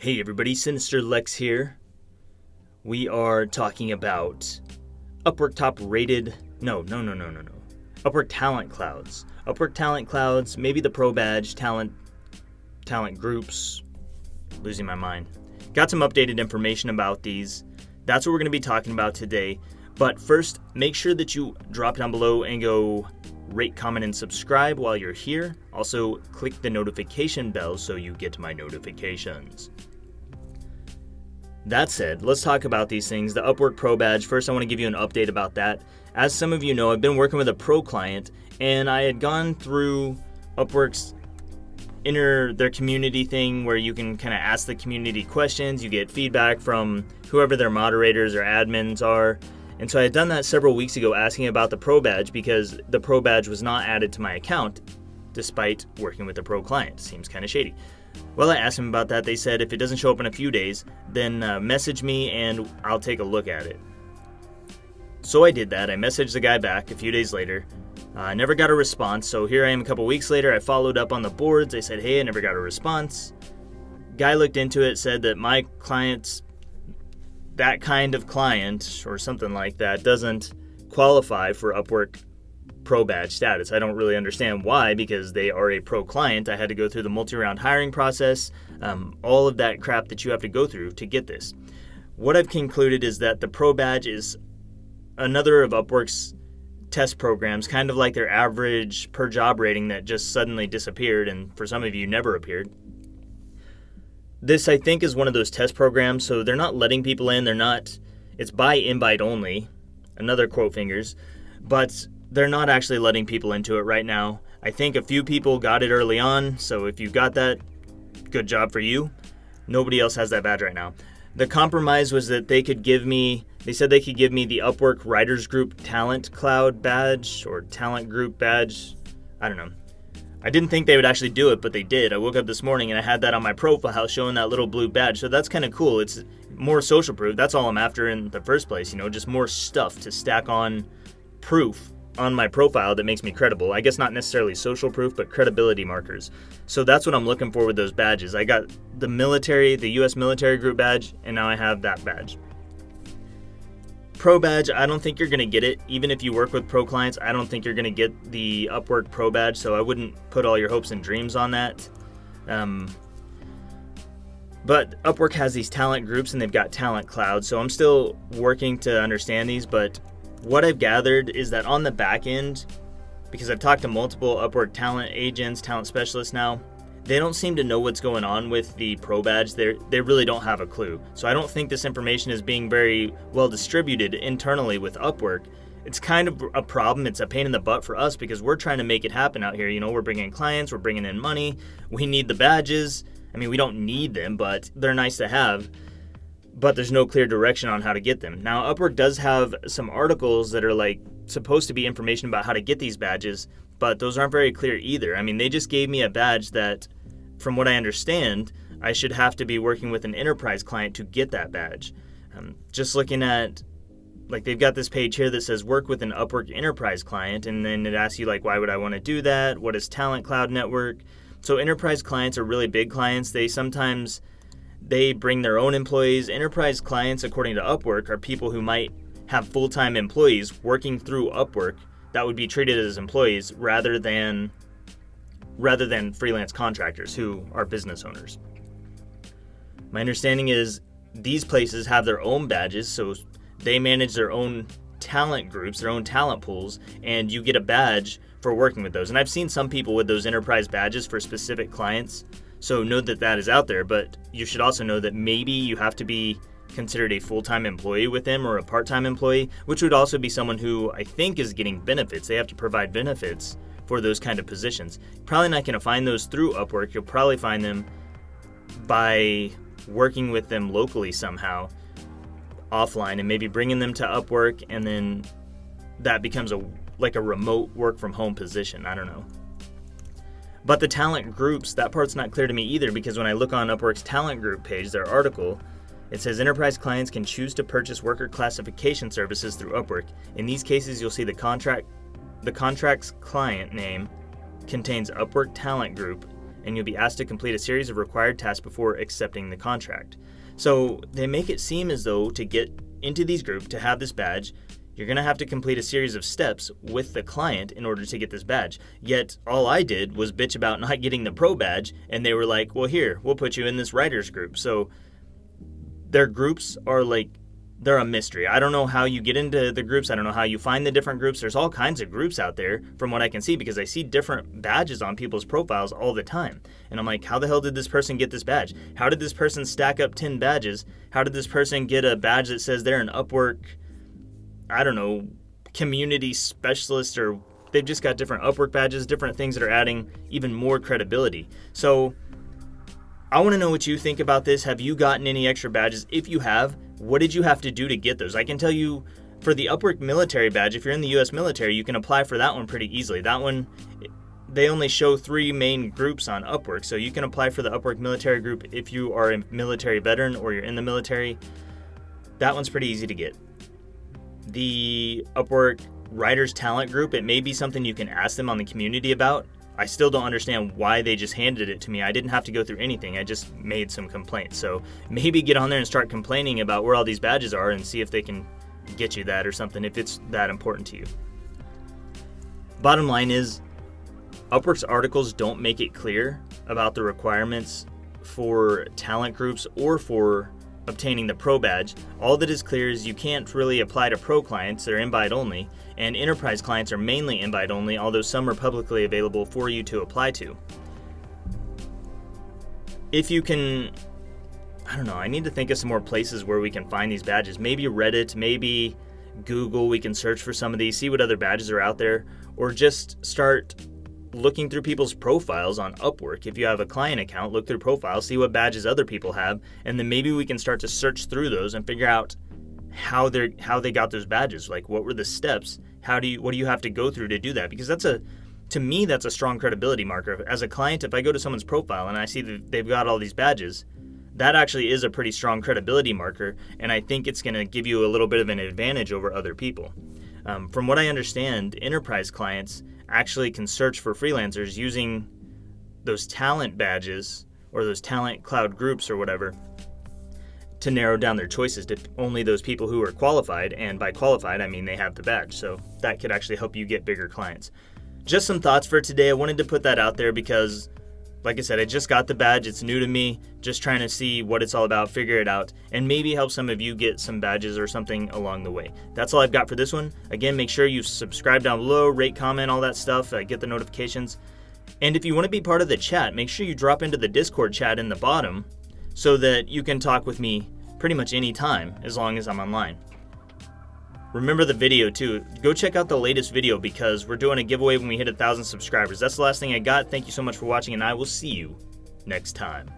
Hey everybody, Sinister Lex here. We are talking about Upwork Upwork Talent Clouds. Upwork Talent Clouds, maybe the Pro Badge, talent groups. Losing my mind. Got some updated information about these. That's what we're going to be talking about today. But first, make sure that you drop down below and go rate, comment, and subscribe while you're here. Also, click the notification bell so you get my notifications. That said, let's talk about these things. The Upwork Pro Badge, first I want to give you an update about that. As some of you know, I've been working with a pro client, and I had gone through Upwork's their community thing where you can kind of ask the community questions, you get feedback from whoever their moderators or admins are. And so I had done that several weeks ago asking about the Pro Badge because the Pro Badge was not added to my account despite working with a pro client. Seems kind of shady. Well, I asked them about that. They said if it doesn't show up in a few days, then message me and I'll take a look at it. So I did that. I messaged the guy back a few days later. I never got a response, so here I am a couple weeks later. I followed up on the boards. I said, hey, I never got a response. Guy looked into it, said that my client's that kind of client or something like that doesn't qualify for Upwork Pro Badge status. I don't really understand why, because they are a pro client. I had to go through the multi-round hiring process, all of that crap that you have to go through to get this. What I've concluded is that the Pro Badge is another of Upwork's test programs, kind of like their average per job rating that just suddenly disappeared and for some of you never appeared. This, I think, is one of those test programs, so they're not letting people in. It's by invite only, another quote fingers, but they're not actually letting people into it right now. I think a few people got it early on, so if you got that, good job for you. Nobody else has that badge right now. The compromise was that they said they could give me the Upwork Writers Group Talent Cloud badge or Talent Group badge. I don't know. I didn't think they would actually do it, but they did. I woke up this morning and I had that on my profile showing that little blue badge. So that's kind of cool. It's more social proof. That's all I'm after in the first place, just more stuff to stack on proof on my profile that makes me credible. I guess not necessarily social proof, but credibility markers. So that's what I'm looking for with those badges. I got the US military group badge, and now I have that badge. Pro Badge, I don't think you're going to get it. Even if you work with pro clients, I don't think you're going to get the Upwork Pro Badge, so I wouldn't put all your hopes and dreams on that. But Upwork has these talent groups, and they've got talent clouds, so I'm still working to understand these, but what I've gathered is that on the back end, because I've talked to multiple Upwork talent agents, talent specialists now, they don't seem to know what's going on with the Pro Badge. They really don't have a clue. So I don't think this information is being very well distributed internally with Upwork. It's kind of a problem. It's a pain in the butt for us because we're trying to make it happen out here. We're bringing in clients, we're bringing in money. We need the badges. I mean, we don't need them, but they're nice to have. But there's no clear direction on how to get them. Now, Upwork does have some articles that are supposed to be information about how to get these badges, but those aren't very clear either. I mean, they just gave me a badge that, from what I understand, I should have to be working with an enterprise client to get that badge. Just looking at, they've got this page here that says work with an Upwork enterprise client, and then it asks you, why would I want to do that? What is Talent Cloud Network? So enterprise clients are really big clients. They bring their own employees. Enterprise clients, according to Upwork, are people who might have full-time employees working through Upwork that would be treated as employees rather than freelance contractors who are business owners. My understanding is these places have their own badges, so they manage their own talent groups, their own talent pools, and you get a badge for working with those. And I've seen some people with those enterprise badges for specific clients. So know that is out there, but you should also know that maybe you have to be considered a full-time employee with them or a part-time employee, which would also be someone who I think is getting benefits. They have to provide benefits for those kind of positions. Probably not going to find those through Upwork. You'll probably find them by working with them locally somehow offline and maybe bringing them to Upwork, and then that becomes a remote work from home position. I don't know. But the talent groups, that part's not clear to me either, because when I look on Upwork's talent group page, their article, it says enterprise clients can choose to purchase worker classification services through Upwork. In these cases, you'll see the contract's client name contains Upwork Talent Group and you'll be asked to complete a series of required tasks before accepting the contract. So they make it seem as though to get into these groups, to have this badge, you're going to have to complete a series of steps with the client in order to get this badge. Yet all I did was bitch about not getting the pro badge, and they were like, well, here, we'll put you in this writers group. So their groups are like, they're a mystery. I don't know how you get into the groups. I don't know how you find the different groups. There's all kinds of groups out there from what I can see, because I see different badges on people's profiles all the time. And I'm like, how the hell did this person get this badge? How did this person stack up 10 badges? How did this person get a badge that says they're an Upwork, I don't know, community specialist? Or they've just got different Upwork badges, different things that are adding even more credibility. So I want to know what you think about this. Have you gotten any extra badges? If you have, what did you have to do to get those? I can tell you, for the Upwork military badge, if you're in the U.S. military, you can apply for that one pretty easily. That one, they only show 3 main groups on Upwork, so you can apply for the Upwork military group if you are a military veteran or you're in the military. That one's pretty easy to get. The Upwork Writers Talent Group, it may be something you can ask them on the community about. I still don't understand why they just handed it to me. I didn't have to go through anything. I just made some complaints. So maybe get on there and start complaining about where all these badges are and see if they can get you that or something, if it's that important to you. Bottom line is, Upwork's articles don't make it clear about the requirements for talent groups or for obtaining the pro badge. All that is clear is you can't really apply to pro clients. They're invite only, and enterprise clients are mainly invite only, although some are publicly available for you to apply to. If you can, I don't know, I need to think of some more places where we can find these badges. Maybe Reddit, maybe Google, we can search for some of these, see what other badges are out there, or just start looking through people's profiles on Upwork. If you have a client account, look through profiles, see what badges other people have, and then maybe we can start to search through those and figure out how they got those badges. Like, what were the steps? What do you have to go through to do that? Because to me, that's a strong credibility marker. As a client, if I go to someone's profile and I see that they've got all these badges, that actually is a pretty strong credibility marker, and I think it's going to give you a little bit of an advantage over other people. From what I understand, enterprise clients actually can search for freelancers using those talent badges or those talent cloud groups or whatever to narrow down their choices to only those people who are qualified, and by qualified I mean they have the badge, so that could actually help you get bigger clients. Just some thoughts for today. I wanted to put that out there because, like I said, I just got the badge. It's new to me. Just trying to see what it's all about, figure it out, and maybe help some of you get some badges or something along the way. That's all I've got for this one. Again, make sure you subscribe down below, rate, comment, all that stuff, get the notifications. And if you want to be part of the chat, make sure you drop into the Discord chat in the bottom so that you can talk with me pretty much any time as long as I'm online. Remember the video too. Go check out the latest video because we're doing a giveaway when we hit 1,000 subscribers. That's the last thing I got. Thank you so much for watching, and I will see you next time.